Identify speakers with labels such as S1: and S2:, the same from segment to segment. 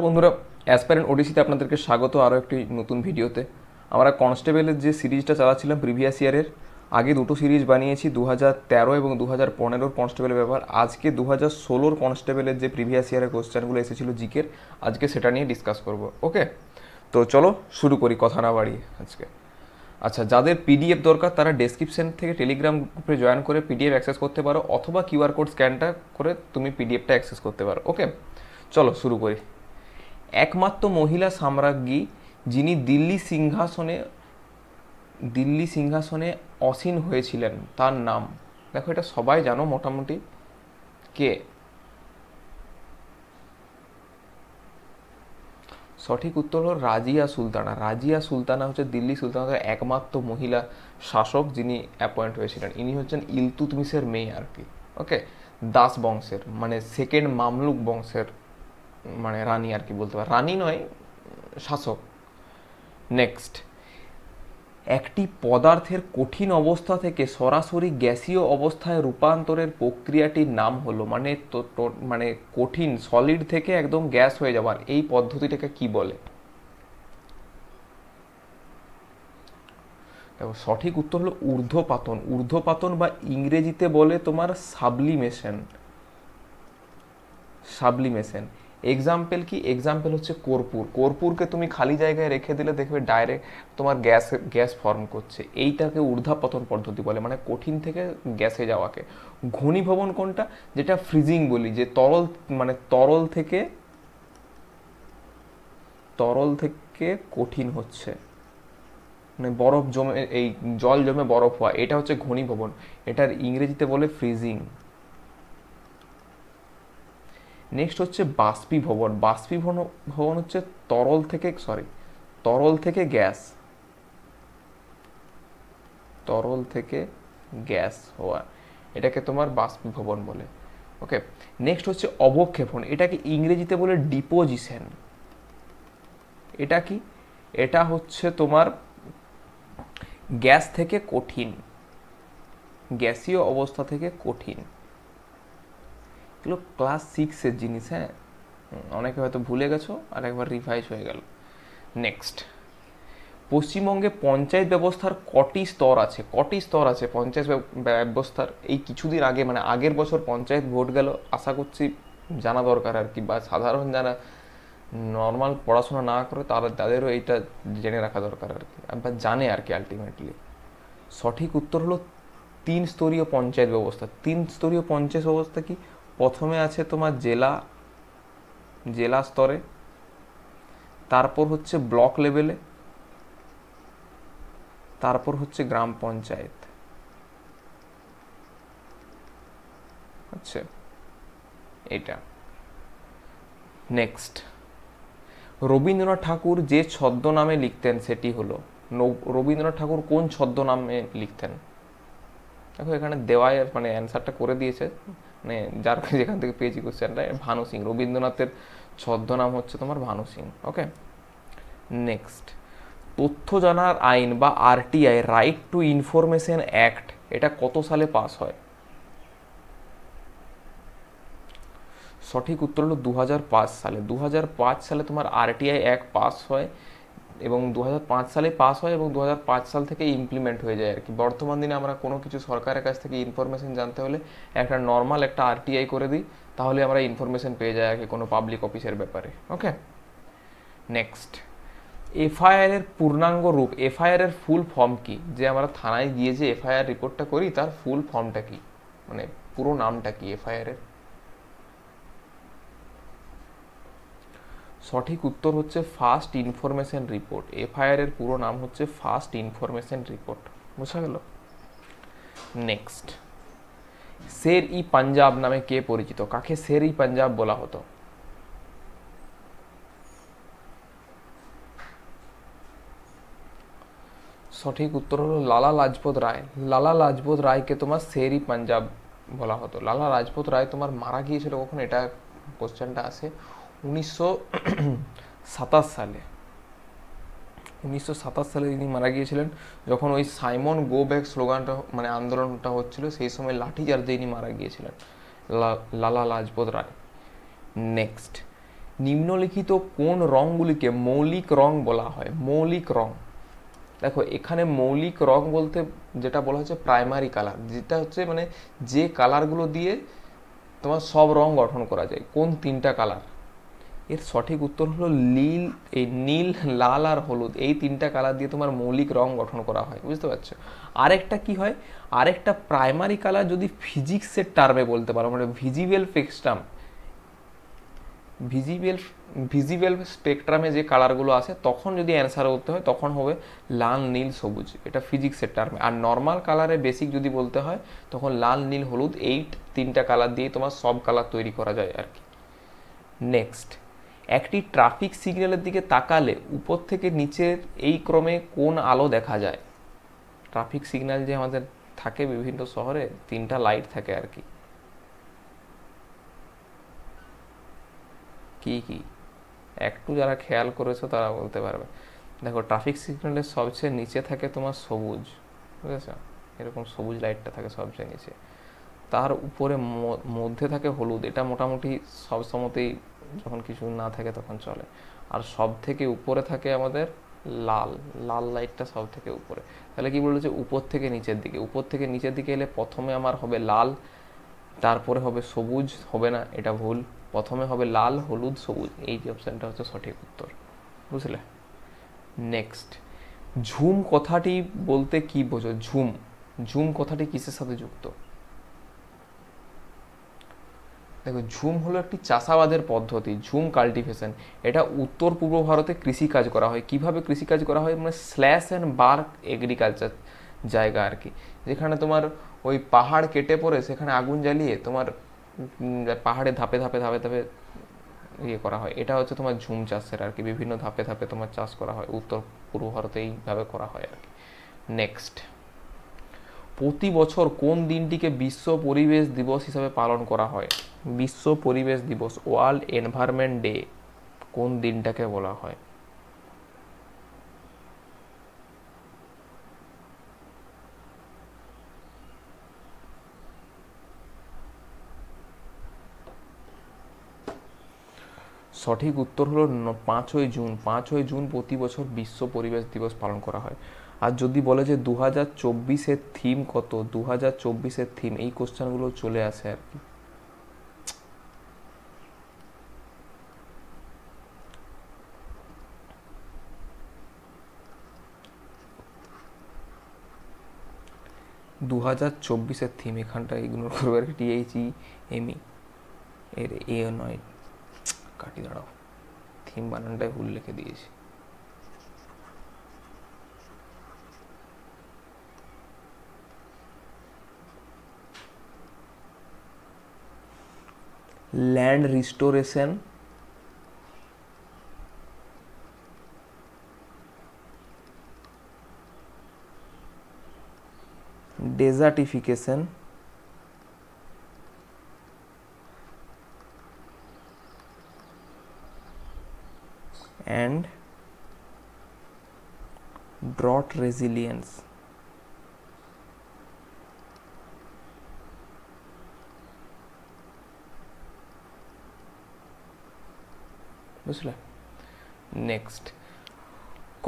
S1: বন্ধুরা, অ্যাসপারেন্ট ওডিসিতে আপনাদেরকে স্বাগত আরও একটি নতুন ভিডিওতে। আমরা কনস্টেবলের যে সিরিজটা চালাচ্ছিলাম প্রিভিয়াস ইয়ারের, আগে দুটো সিরিজ বানিয়েছি 2013 এবং 2015 কনস্টেবলের ব্যাপার। আজকে 2016 কনস্টেবলের যে প্রিভিয়াস ইয়ারের কোশ্চেনগুলো এসেছিল জিকের, আজকে সেটা নিয়ে ডিসকাস করব। ওকে, তো চলো শুরু করি কথা না বাড়িয়ে আজকে। আচ্ছা, যাদের পিডিএফ দরকার তারা ডেসক্রিপশন থেকে টেলিগ্রাম গ্রুপে জয়েন করে পিডিএফ অ্যাক্সেস করতে পারো, অথবা কিউআর কোড স্ক্যানটা করে তুমি পিডিএফটা অ্যাক্সেস করতে পারো। ওকে, চলো শুরু করি। একমাত্র মহিলা সাম্রাজ্ঞী যিনি দিল্লি সিংহাসনে আসীন হয়েছিলেন তার নাম, দেখো এটা সবাই জানো মোটামুটি, কে? সঠিক উত্তর হলো রাজিয়া সুলতানা। রাজিয়া সুলতানা হচ্ছে দিল্লি সুলতানাতের একমাত্র মহিলা শাসক যিনি অ্যাপয়েন্ট হয়েছিলেন। ইনি হচ্ছেন ইলতুতমিশের মেয়ে আর কি। ওকে, দাস বংশের, মানে সেকেন্ড মামলুক বংশের মানে রানী আর কি বলতে পারে, রানী নয়, শাসক। নেক্সট, একটি পদার্থের কঠিন অবস্থা থেকে সরাসরি গ্যাসীয় অবস্থায় রূপান্তরের প্রক্রিয়াটির নাম হলো, মানে কঠিন সলিড থেকে একদম গ্যাস হয়ে যাওয়ার এই পদ্ধতিটাকে কি বলে? দেখো সঠিক উত্তর হলো ঊর্ধ্বপাতন। ঊর্ধ্বপাতন বা ইংরেজিতে বলে তোমার সাবলিমেশন। সাবলিমেশন। এক্সাম্পল কি? এক্সাম্পল হচ্ছে কর্পূর। কর্পূরকে তুমি খালি জায়গায় রেখে দিলে দেখবে ডাইরেক্ট তোমার গ্যাস গ্যাস ফর্ম করছে, এইটাকে ঊর্ধ্বপতন পদ্ধতি বলে, মানে কঠিন থেকে গ্যাসে যাওয়াকে। ঘনীভবন কোনটা? যেটা ফ্রিজিং বলি, যে তরল থেকে কঠিন হচ্ছে, মানে বরফ জমে, এই জল জমে বরফ হওয়া, এটা হচ্ছে ঘনীভবন। এটার ইংরেজিতে বলে ফ্রিজিং। নেক্সট হচ্ছে বাষ্পীভবন। বাষ্পীভবন হচ্ছে তরল থেকে গ্যাস, তরল থেকে গ্যাস হওয়া, এটাকে তোমার বাষ্পীভবন বলে। ওকে, নেক্সট হচ্ছে অবক্ষেপণ। এটাকে ইংরেজিতে বলে ডিপোজিশন। এটা কি? এটা হচ্ছে তোমার গ্যাস থেকে কঠিন, গ্যাসীয় অবস্থা থেকে কঠিন। এগুলো ক্লাস 6-এর জিনিস, হ্যাঁ, অনেকে হয়তো ভুলে গেছো, আর একবার রিভাইজ হয়ে গেল। নেক্সট, পশ্চিমবঙ্গে পঞ্চায়েত ব্যবস্থার কটি স্তর আছে? কটি স্তর আছে পঞ্চায়েত ব্যবস্থার? এই কিছুদিন আগে, মানে আগের বছর পঞ্চায়েত ভোট গেল, আশা করছি জানা দরকার আর কি, বা সাধারণ যারা নর্মাল পড়াশোনা না করে তাদেরও এইটা জেনে রাখা দরকার আর কি, বা জানে আর কি আলটিমেটলি। সঠিক উত্তর হলো 3 স্তরীয় পঞ্চায়েত ব্যবস্থা। 3 স্তরীয় পঞ্চায়েত ব্যবস্থা কি? প্রথমে আছে তোমার জেলা স্তরে, তারপর হচ্ছে ব্লক লেভেলে, তারপর হচ্ছে গ্রাম পঞ্চায়েত। আচ্ছা, এটা। নেক্সট, রবীন্দ্রনাথ ঠাকুর যে ছদ্মনামে লিখতেন সেটি হলো, রবীন্দ্রনাথ ঠাকুর কোন ছদ্মনামে লিখতেন? দেখো এখানে দেওয়ায় মানে অ্যান্সারটা করে দিয়েছে, মানে যার যেখান থেকে পেয়েছি কোশ্চেনটা, ভানু সিং। রবীন্দ্রনাথের ছদ্মনাম হচ্ছে তোমার ভানু সিং। ওকে, নেক্সট, তথ্য জানার আইন বা RTI, right two information act, এটা কত সালে পাস হয়? সঠিক উত্তর হলো 2005 সালে। 2005 সালে তোমার আরটিআই অ্যাক্ট পাস হয়, এবং 2005 সালে পাস হয়, এবং 2005 সাল থেকে ইমপ্লিমেন্ট হয়ে যায় আর কি। বর্তমান দিনে আমরা কোনো কিছু সরকারের কাছ থেকে ইনফরমেশন জানতে হলে একটা নর্মাল একটা আরটিআই করে দিই, তাহলে আমরা ইনফরমেশন পেয়ে যাই আর কি কোনো পাবলিক অফিসের ব্যাপারে। ওকে, নেক্সট, এফআইআর এর পূর্ণাঙ্গ রূপ, এফআইআর এর ফুল ফর্ম কি? যে আমরা থানায় গিয়ে যে এফআইআর রিপোর্টটা করি তার ফুল ফর্মটা কি, মানে পুরো নামটা কি এফআইআর এর? সঠিক উত্তর হচ্ছে ফার্স্ট ইনফরমেশন রিপোর্ট। এফআইআর এর পুরো নাম হচ্ছে ফার্স্ট ইনফরমেশন রিপোর্ট। বোঝা গেল? নেক্সট, শের ই পাঞ্জাব নামে কে পরিচিত? কাকে শের ই পাঞ্জাব বলা হতো? সঠিক উত্তর হলো লালা লাজপত রায়। লালা লাজপত রায়কে তোমার শের ই পাঞ্জাব বলা হতো। লালা লাজপত রায় তোমার মারা গিয়েছিল কখন, এটা কোশ্চেনটা আসে 1927 সালে। 1927 সালে তিনি মারা গিয়েছিলেন, যখন ওই সাইমন গো ব্যাক স্লোগানটা, মানে আন্দোলনটা হচ্ছিল, সেই সময় লাঠিচার্জে ইনি মারা গিয়েছিলেন, লালা লাজপত রায়। নেক্সট, নিম্নলিখিত কোন রঙগুলিকে মৌলিক রং বলা হয়? মৌলিক রং, দেখো এখানে মৌলিক রং বলতে যেটা বলা হচ্ছে প্রাইমারি কালার, যেটা হচ্ছে মানে যে কালারগুলো দিয়ে তোমার সব রং গঠন করা যায়। কোন তিনটা কালার? এর সঠিক উত্তর হলো নীল। এই নীল, লাল আর হলুদ, এই তিনটা কালার দিয়ে তোমার মৌলিক রং গঠন করা হয়, বুঝতে পারছো? আরেকটা কি হয়, আরেকটা প্রাইমারি কালার যদি ফিজিক্সের টার্মে বলতে পারো, মানে ভিজিবল স্পেকট্রাম, ভিজিবল স্পেকট্রামে যে কালারগুলো আসে, তখন যদি অ্যান্সার করতে হয় তখন হবে লাল, নীল, সবুজ, এটা ফিজিক্সের টার্মে। আর নর্মাল কালারে বেসিক যদি বলতে হয় তখন লাল, নীল, হলুদ, এই তিনটা কালার দিয়ে তোমার সব কালার তৈরি করা যায় আর কি। নেক্সট, একটি ট্রাফিক সিগন্যালের দিকে তাকালে উপর থেকে নিচের এই ক্রমে কোন আলো দেখা যায়? ট্রাফিক সিগন্যাল যে আমাদের থাকে বিভিন্ন শহরে, তিনটা লাইট থাকে আর কি, কি কি একটু যারা খেয়াল করেছো তারা বলতে পারবে। দেখো ট্রাফিক সিগন্যালের সবচেয়ে নিচে থাকে তোমার সবুজ, বুঝেছো? এরকম সবুজ লাইটটা থাকে সবচেয়ে নিচে, তার উপরে মধ্যে থাকে হলুদ, এটা মোটামুটি সব সময়তেই যখন কিছু না থাকে তখন চলে। আর সব থেকে উপরে থাকে আমাদের লাল, লাল লাইটটা সব থেকে উপরে। তাহলে কি বললো যে উপর থেকে নিচের দিকে, উপর থেকে নিচের দিকে এলে প্রথমে আমার হবে লাল, তারপরে হবে সবুজ, হবে না, এটা ভুল, প্রথমে হবে লাল, হলুদ, সবুজ, এই যে অপশানটা হচ্ছে সঠিক উত্তর, বুঝলে? নেক্সট, ঝুম কথাটি বলতে কি বোঝো? ঝুম, ঝুম কথাটি কিসের সাথে যুক্ত? দেখো ঝুম হলো একটি চাষাবাদের পদ্ধতি, ঝুম কাল্টিভেশন। এটা উত্তর পূর্ব ভারতে কৃষিকাজ করা হয়। কিভাবে কৃষিকাজ করা হয়? মানে স্ল্যাশ অ্যান্ড বার এগ্রিকালচার জায়গা আর কি, যেখানে তোমার ওই পাহাড় কেটে পড়ে সেখানে আগুন জ্বালিয়ে তোমার পাহাড়ে ধাপে ধাপে ধাপে ধাপে ইয়ে করা হয়। এটা হচ্ছে তোমার ঝুম চাষের আর কি, বিভিন্ন ধাপে ধাপে তোমার চাষ করা হয়, উত্তর পূর্ব ভারতে এইভাবে করা হয় আর কি। নেক্সট, প্রতি বছর কোন দিনটিকে বিশ্ব পরিবেশ দিবস হিসাবে পালন করা হয়? বিশ্ব পরিবেশ দিবস, ওয়ার্ল্ড এনভায়রনমেন্ট ডে, কোন দিনটাকে বলা হয়? সঠিক উত্তর হলো 5ই জুন। 5ই জুন প্রতি বছর বিশ্ব পরিবেশ দিবস পালন করা হয়। আর যদি বলে যে 2024-এর থিম কত, 2024-এর থিম, এই কোশ্চেনগুলো চলে আসে আর কি। দু হাজার চব্বিশের থিম, এখানটা ইগনোর করবে আর কি, THEME, এর এ নয়, কাটি দাঁড়াও, থিম বানানটাই ভুল লিখে দিয়েছি। Land restoration, ডেজার্টিফিকেশন, and drought resilience। বুঝলে? নেক্সট,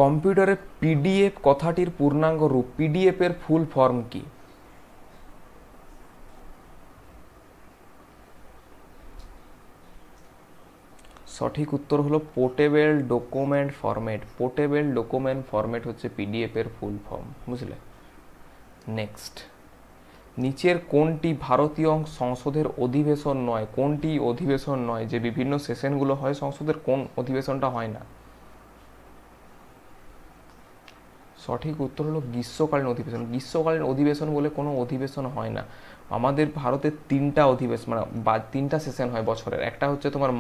S1: কম্পিউটারে পিডিএফ কথাটির পূর্ণাঙ্গ রূপ, পিডিএফ এর ফুল ফর্ম কি? সঠিক উত্তর হলো portable document format. Portable document format হচ্ছে পিডিএফ এর ফুল ফর্ম, বুঝলে? নেক্সট, নিচের কোনটি ভারতীয় সংসদের অধিবেশন নয়? কোনটি অধিবেশন নয়? যে বিভিন্ন সেশনগুলো হয় সংসদের, কোন অধিবেশনটা হয় না? সঠিক উত্তর হলো গ্রীষ্মকালীন অধিবেশন। গ্রীষ্মকালীন অধিবেশন বলে কোনো অধিবেশন হয় না। আমাদের ভারতের তিনটা অধিবেশন, মানে তিনটা সেশন হয় বছরের। একটা হচ্ছে তোমার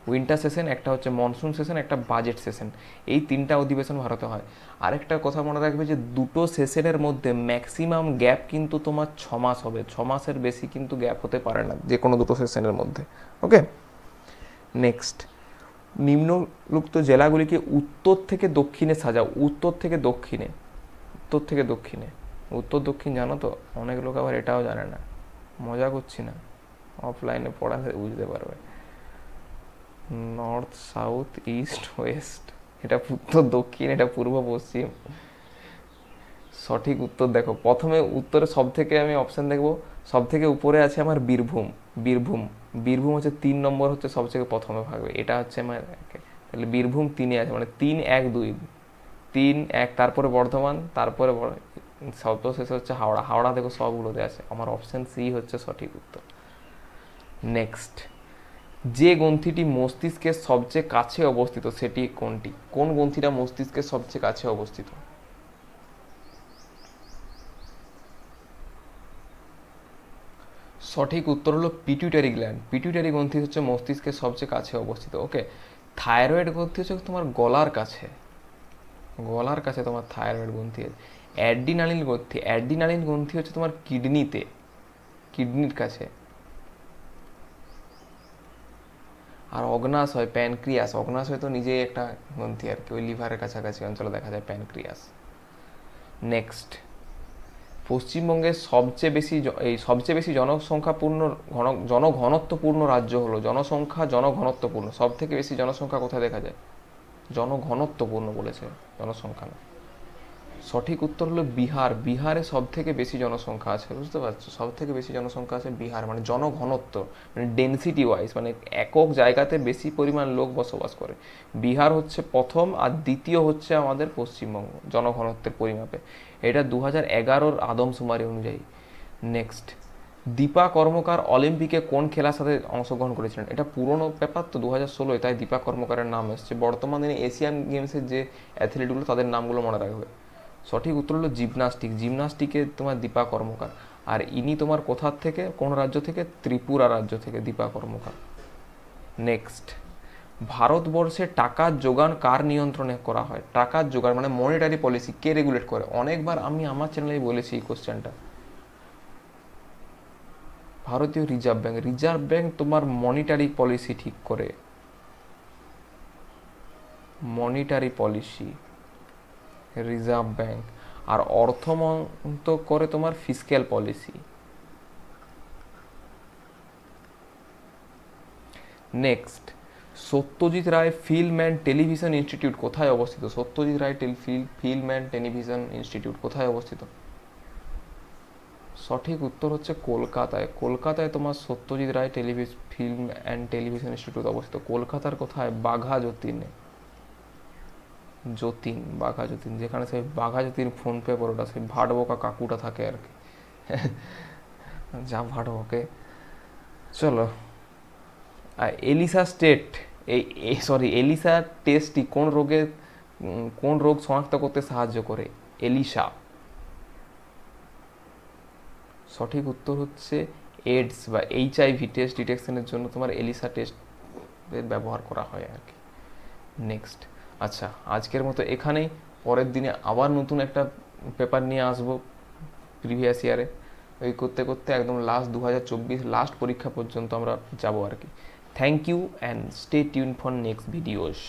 S1: উইন্টার সেশন, একটা হচ্ছে মনসুন সেশন, একটা বাজেট সেশন। এই তিনটা অধিবেশন ভারতে হয়। আরেকটা কথা মনে রাখবে যে দুটো সেশনের মধ্যে ম্যাক্সিমাম গ্যাপ কিন্তু তোমার 6 মাস হবে। 6 মাসের বেশি কিন্তু গ্যাপ হতে পারে না যে কোনো দুটো সেশনের মধ্যে। ওকে, নেক্সট, নিম্নলিখিত জেলাগুলিকে উত্তর থেকে দক্ষিণে সাজাও। উত্তর থেকে দক্ষিণে, উত্তর থেকে দক্ষিণে, উত্তর দক্ষিণ জানো তো? অনেক লোক আবার এটাও জানে না, মজা করছি না, অফলাইনে পড়ালে বুঝতে পারবে। North, south, east, West. এটা উত্তর দক্ষিণ, এটা পূর্ব পশ্চিম। সঠিক উত্তর দেখো, প্রথমে উত্তরে সব থেকে আমি অপশান দেখবো, সব থেকে উপরে আছে আমার বীরভূম। বীরভূম, বীরভূম হচ্ছে 3 নম্বর, হচ্ছে সবথেকে প্রথমে ভাগবে, এটা হচ্ছে আমার তাহলে বীরভূম 3-এ আছে, মানে 3-1-2, 3-1, তারপরে বর্ধমান, তারপরে সর্বশেষ হচ্ছে হাওড়া। হাওড়া দেখো সবগুলোতে আছে, আমার অপশান সি হচ্ছে সঠিক উত্তর। নেক্সট, যে গ্রন্থিটি মস্তিষ্কের সবচেয়ে কাছে অবস্থিত সেটি কোনটি? কোন গ্রন্থিটা মস্তিষ্কের সবচেয়ে কাছে অবস্থিত? সঠিক উত্তর হলো পিটুইটারি গ্ল্যান্ড। পিটুইটারি গ্রন্থি হচ্ছে মস্তিষ্কের সবচেয়ে কাছে অবস্থিত। ওকে, থাইরয়েড গ্রন্থি হচ্ছে তোমার গলার কাছে, গলার কাছে তোমার থাইরয়েড গ্রন্থি আছে। অ্যাড্রিনালিন গ্রন্থি, অ্যাড্রিনালিন গ্রন্থি হচ্ছে তোমার কিডনিতে, কিডনির কাছে। আর অগ্নাশয়, প্যানক্রিয়াস, অগ্নাশয় তো নিজেই একটা গ্রন্থি আর কি, ওই লিভারের কাছাকাছি অঞ্চলে দেখা যায় প্যানক্রিয়াস। নেক্সট, পশ্চিমবঙ্গের সবচেয়ে বেশি জনসংখ্যাপূর্ণ জনঘনত্বপূর্ণ রাজ্য হলো, জনসংখ্যা জনঘনত্বপূর্ণ, সব থেকে বেশি জনসংখ্যা কোথায় দেখা যায়? জনঘনত্বপূর্ণ বলেছে, জনসংখ্যা না। সঠিক উত্তর হলো বিহার। বিহারে সব থেকে বেশি জনসংখ্যা আছে, বুঝতে পারছো? সব থেকে বেশি জনসংখ্যা আছে বিহার, মানে জনঘনত্ব, মানে ডেন্সিটি ওয়াইজ, মানে একক জায়গাতে বেশি পরিমাণ লোক বসবাস করে। বিহার হচ্ছে প্রথম, আর দ্বিতীয় হচ্ছে আমাদের পশ্চিমবঙ্গ জনঘনত্বের পরিমাপে। এটা 2011-র আদমশুমারি অনুযায়ী। নেক্সট, দীপা কর্মকার অলিম্পিকে কোন খেলার সাথে অংশগ্রহণ করেছিলেন? এটা পুরনো ব্যাপার তো, 2016, তাই দীপা কর্মকারের নাম এসছে। বর্তমান দিনে এশিয়ান গেমসের যে অ্যাথলিটগুলো তাদের নামগুলো মনে রাখবে। সঠিক উত্তর হলো জিমনাস্টিক। জিমনাস্টিকে তোমার দীপা কর্মকার। আর ইনি তোমার কোথার থেকে, কোন রাজ্য থেকে? ত্রিপুরা রাজ্য থেকে দীপা কর্মকার। নেক্সট, ভারতবর্ষে টাকার যোগান কার নিয়ন্ত্রণে করা হয়? টাকার যোগান মানে মনিটারি পলিসি কে রেগুলেট করে? অনেকবার আমি আমার চ্যানেলে বলেছি এই কোশ্চেনটা। ভারতীয় রিজার্ভ ব্যাঙ্ক। রিজার্ভ ব্যাঙ্ক তোমার মনিটারি পলিসি ঠিক করে, মনিটারি পলিসি রিজার্ভ ব্যাঙ্ক। আর অর্থ মন্ত্রক করে তোমার fiscal policy. Next, Satyajit Ray film and television institute কোথায় অবস্থিত? Satyajit Ray film and television institute কোথায় অবস্থিত? সঠিক উত্তর হচ্ছে কলকাতায়। কলকাতায় তোমার Satyajit Ray film and television institute অবস্থিত। কলকাতার কোথায়? বাঘা যতীনে, যতীন, বাঘা যতীন, যেখানে সেই বাঘা যতীন ফোনপে পরোটা, সেই ভাটবোকা কাকুটা থাকে আর কি। যা ভাটবোকে। চলো, আর এলিসা স্টেট, এলিসা টেস্টটি কোন রোগ শনাক্ত করতে সাহায্য করে? এলিসা। সঠিক উত্তর হচ্ছে এইডস বা HIV টেস্ট ডিটেকশনের জন্য তোমার এলিসা টেস্টের ব্যবহার করা হয় আর কি। নেক্সট, আচ্ছা আজকের মতো এখানেই, পরের দিনে আবার নতুন একটা পেপার নিয়ে আসবো প্রিভিয়াস ইয়ারে। ওই করতে করতে একদম লাস্ট 2024 লাস্ট পরীক্ষা পর্যন্ত আমরা যাবো আর কি। Thank you and stay tune for next videos.